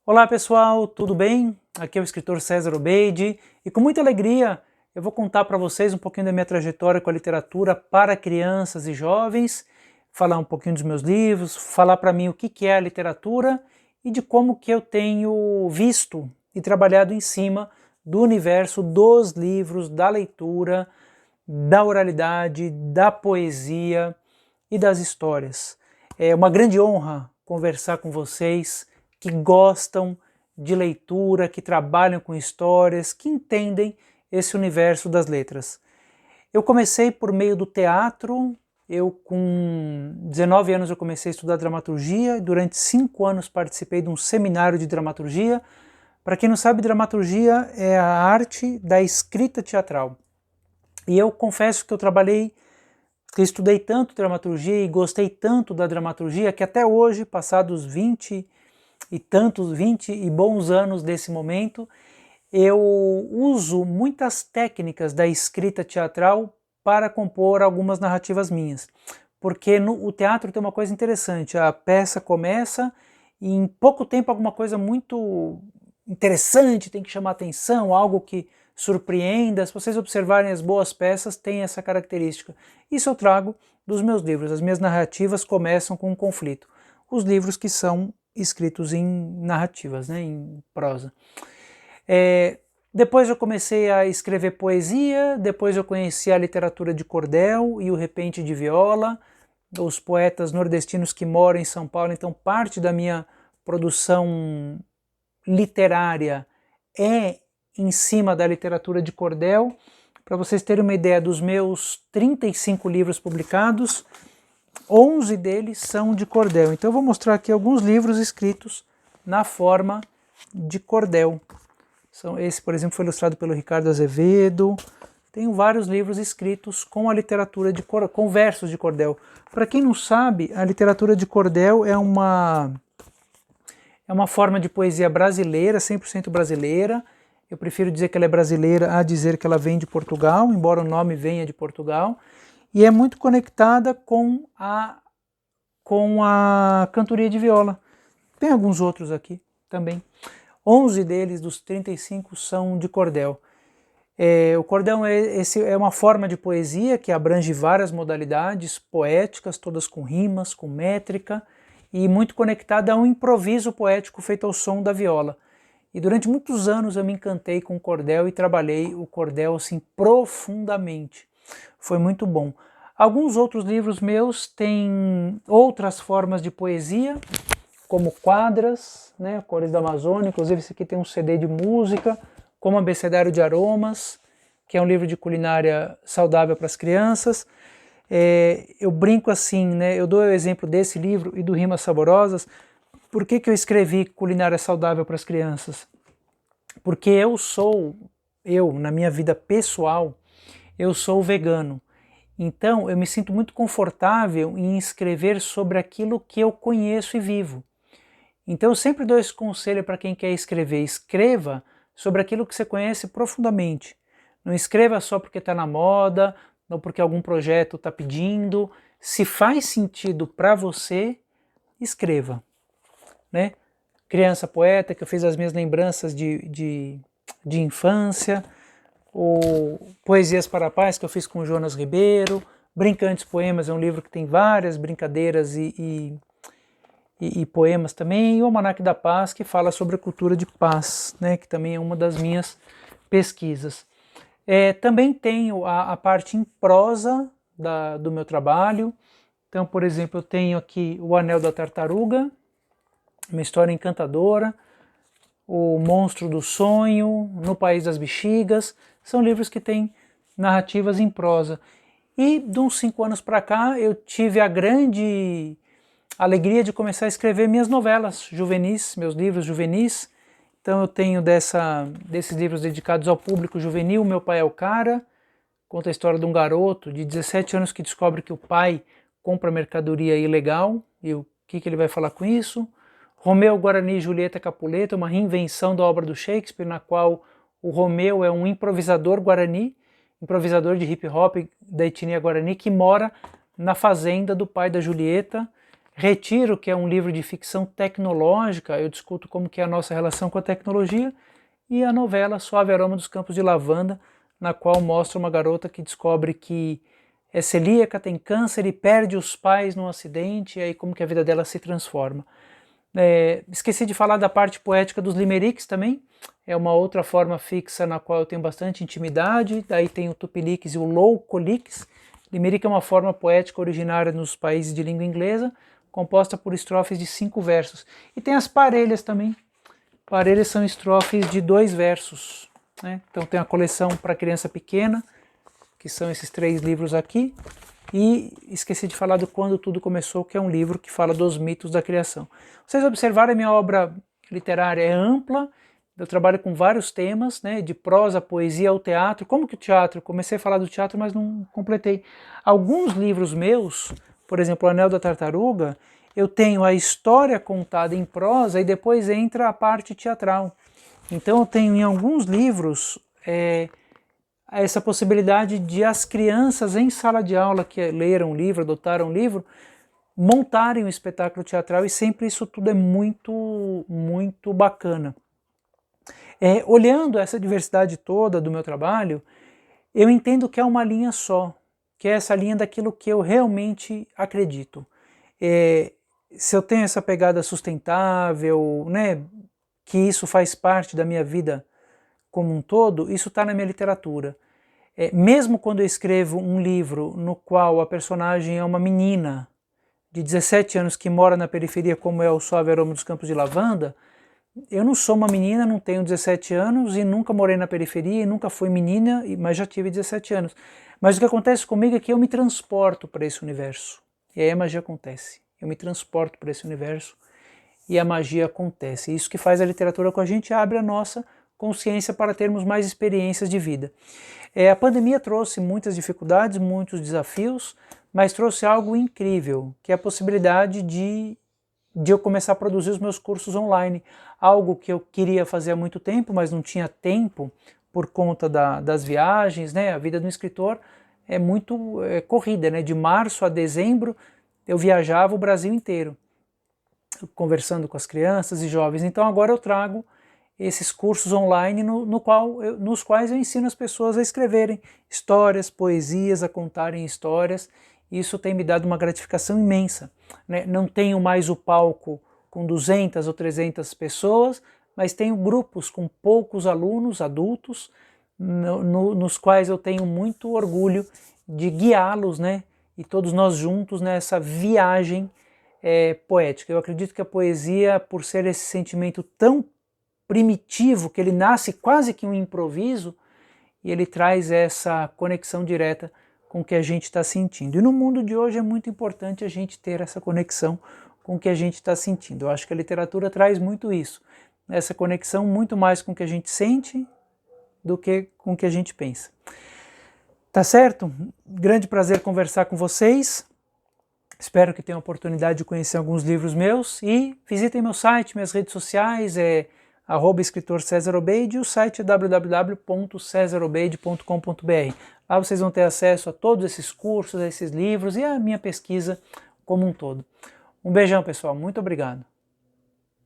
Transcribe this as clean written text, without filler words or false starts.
Olá pessoal, tudo bem? Aqui é o escritor César Obeide e com muita alegria eu vou contar para vocês um pouquinho da minha trajetória com a literatura para crianças e jovens, falar um pouquinho dos meus livros, falar para mim o que é a literatura e de como que eu tenho visto e trabalhado em cima do universo dos livros, da leitura, da oralidade, da poesia e das histórias. É uma grande honra conversar com vocês que gostam de leitura, que trabalham com histórias, que entendem esse universo das letras. Eu comecei por meio do teatro, eu com 19 anos eu comecei a estudar dramaturgia, e durante 5 anos participei de um seminário de dramaturgia. Para quem não sabe, dramaturgia é a arte da escrita teatral. E eu confesso que eu estudei tanto dramaturgia e gostei tanto da dramaturgia que até hoje, passados 20 e bons anos desse momento, eu uso muitas técnicas da escrita teatral para compor algumas narrativas minhas. Porque o teatro tem uma coisa interessante, a peça começa e em pouco tempo alguma coisa muito interessante tem que chamar atenção, algo que surpreenda. Se vocês observarem as boas peças, tem essa característica. Isso eu trago dos meus livros. As minhas narrativas começam com um conflito. Os livros que são escritos em narrativas, né, em prosa. Depois eu comecei a escrever poesia, depois eu conheci a literatura de cordel e o repente de viola, os poetas nordestinos que moram em São Paulo, então parte da minha produção literária é em cima da literatura de cordel. Para vocês terem uma ideia, dos meus 35 livros publicados, 11 deles são de cordel. Então eu vou mostrar aqui alguns livros escritos na forma de cordel. Esse, por exemplo, foi ilustrado pelo Ricardo Azevedo. Tenho vários livros escritos com a literatura com versos de cordel. Para quem não sabe, a literatura de cordel é uma forma de poesia brasileira, 100% brasileira. Eu prefiro dizer que ela é brasileira a dizer que ela vem de Portugal, embora o nome venha de Portugal. E é muito conectada com a cantoria de viola. Tem alguns outros aqui também. 11 deles, dos 35, são de cordel. O cordel é uma forma de poesia que abrange várias modalidades poéticas, todas com rimas, com métrica, e muito conectada a um improviso poético feito ao som da viola. E durante muitos anos eu me encantei com o cordel e trabalhei o cordel assim profundamente. Foi muito bom. Alguns outros livros meus têm outras formas de poesia, como quadras, né, Cores da Amazônia, inclusive esse aqui tem um CD de música, como Abecedário de Aromas, que é um livro de culinária saudável para as crianças. Eu brinco assim, né, eu dou o exemplo desse livro e do Rimas Saborosas. Por que eu escrevi culinária saudável para as crianças? Porque na minha vida pessoal, eu sou vegano. Então eu me sinto muito confortável em escrever sobre aquilo que eu conheço e vivo. Então eu sempre dou esse conselho para quem quer escrever: escreva sobre aquilo que você conhece profundamente. Não escreva só porque está na moda, ou porque algum projeto está pedindo. Se faz sentido para você, escreva. Né? Criança Poeta, que eu fiz as minhas lembranças de infância, o Poesias para a Paz, que eu fiz com o Jonas Ribeiro, Brincantes Poemas é um livro que tem várias brincadeiras e poemas também, e o Almanaque da Paz, que fala sobre a cultura de paz, né, que também é uma das minhas pesquisas. Também tenho a parte em prosa do meu trabalho. Então, por exemplo, eu tenho aqui O Anel da Tartaruga, uma história encantadora, O Monstro do Sonho, No País das Bexigas. São livros que têm narrativas em prosa. E de uns 5 anos para cá eu tive a grande alegria de começar a escrever minhas novelas juvenis, meus livros juvenis. Então eu tenho desses livros dedicados ao público juvenil, Meu Pai é o Cara, conta a história de um garoto de 17 anos que descobre que o pai compra mercadoria ilegal, e o que ele vai falar com isso. Romeu, Guarani e Julieta Capuleto, uma reinvenção da obra do Shakespeare, na qual o Romeu é um improvisador guarani, improvisador de hip hop da etnia guarani, que mora na fazenda do pai da Julieta. Retiro, que é um livro de ficção tecnológica, eu discuto como que é a nossa relação com a tecnologia, e a novela Suave Aroma dos Campos de Lavanda, na qual mostra uma garota que descobre que é celíaca, tem câncer e perde os pais num acidente, e aí como que a vida dela se transforma. Esqueci de falar da parte poética dos limericks também, é uma outra forma fixa na qual eu tenho bastante intimidade, daí tem o tupiniquis e o loucoliquis. Limerick é uma forma poética originária nos países de língua inglesa, composta por estrofes de 5 versos. E tem as parelhas também. Parelhas são estrofes de 2 versos. Né? Então tem a coleção para criança pequena, que são esses 3 livros aqui, e esqueci de falar do Quando Tudo Começou, que é um livro que fala dos mitos da criação. Vocês observaram, a minha obra literária é ampla, eu trabalho com vários temas, né, de prosa, poesia ao teatro. Como que o teatro? Comecei a falar do teatro, mas não completei. Alguns livros meus, por exemplo, O Anel da Tartaruga, eu tenho a história contada em prosa e depois entra a parte teatral. Então eu tenho em alguns livros essa possibilidade de as crianças em sala de aula que leram o livro, adotaram o livro, montarem um espetáculo teatral, e sempre isso tudo é muito, muito bacana. Olhando essa diversidade toda do meu trabalho, eu entendo que é uma linha só, que é essa linha daquilo que eu realmente acredito. Se eu tenho essa pegada sustentável, né, que isso faz parte da minha vida como um todo, isso está na minha literatura. Mesmo quando eu escrevo um livro no qual a personagem é uma menina de 17 anos que mora na periferia, como é o Suave Aroma dos Campos de Lavanda, eu não sou uma menina, não tenho 17 anos e nunca morei na periferia e nunca fui menina, mas já tive 17 anos. Mas o que acontece comigo é que eu me transporto para esse universo. E aí a magia acontece. Eu me transporto para esse universo e a magia acontece. Isso que faz a literatura com a gente, abre a nossa consciência para termos mais experiências de vida. A pandemia trouxe muitas dificuldades, muitos desafios, mas trouxe algo incrível, que é a possibilidade de eu começar a produzir os meus cursos online. Algo que eu queria fazer há muito tempo, mas não tinha tempo por conta das viagens, né? A vida do escritor é muito corrida, né? De março a dezembro eu viajava o Brasil inteiro, conversando com as crianças e jovens. Então agora eu trago esses cursos online nos quais eu ensino as pessoas a escreverem histórias, poesias, a contarem histórias. Isso tem me dado uma gratificação imensa. Né? Não tenho mais o palco com 200 ou 300 pessoas, mas tenho grupos com poucos alunos adultos, nos quais eu tenho muito orgulho de guiá-los, né? E todos nós juntos nessa viagem poética. Eu acredito que a poesia, por ser esse sentimento tão primitivo, que ele nasce quase que um improviso, e ele traz essa conexão direta com o que a gente está sentindo. E no mundo de hoje é muito importante a gente ter essa conexão com o que a gente está sentindo. Eu acho que a literatura traz muito isso, essa conexão muito mais com o que a gente sente do que com o que a gente pensa. Tá certo? Grande prazer conversar com vocês. Espero que tenham a oportunidade de conhecer alguns livros meus e visitem meu site, minhas redes sociais, @escritor César Obeide, e o site é www.cesarobeide.com.br. Lá vocês vão ter acesso a todos esses cursos, a esses livros e a minha pesquisa como um todo. Um beijão, pessoal. Muito obrigado.